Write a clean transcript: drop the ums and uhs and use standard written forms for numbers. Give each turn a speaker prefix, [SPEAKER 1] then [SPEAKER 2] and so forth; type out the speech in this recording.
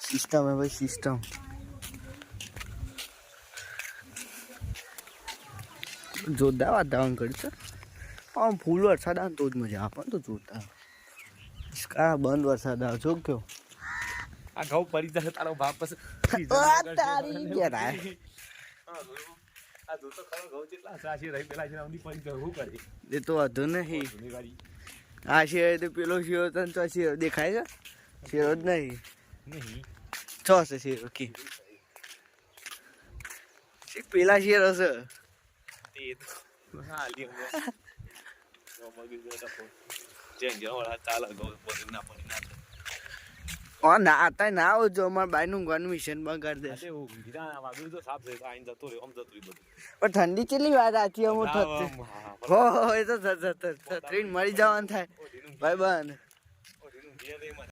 [SPEAKER 1] System હે ભાઈ system. જોરદાર વાતાવરણ કર્યું છે. આમ ફૂલ વરસાદ આવે તો જ મજા આવે તો જોરદાર. બંધ વરસાદ આવે જો કયો
[SPEAKER 2] આ ઘઉં પડી જશે તારો બાપ પછી
[SPEAKER 1] તારી ગયા
[SPEAKER 2] આ જો તો ખરો ઘઉં કેટલા સાચી રહી પેલા છે અમની પડી જવું કરે
[SPEAKER 1] એ તો વધુ નહીં.
[SPEAKER 2] વાળી
[SPEAKER 1] આ શેર તો પેલો શેરો તને તો શેરો દેખાય છે. શેરો જ નહીં
[SPEAKER 2] નહીં
[SPEAKER 1] છ છે શેરો કે પેલા શેરો છે.
[SPEAKER 2] તે તો હા લ્યો મગજ તો જેન જેવા ચાલે ઘઉં પડી ના પડી ના
[SPEAKER 1] ના આતા ના આવજો અમારા બાઈ નું ગન મિશન બંધ કરી દે.
[SPEAKER 2] વાગડું તો સાફ છે આઈને જતો રહ્યો આમ જતો રહ્યો
[SPEAKER 1] પણ ઠંડી કેટલી વાર આથી અમો થતી હો એ તો મરી જવાનું થાય ભાઈ બંધ.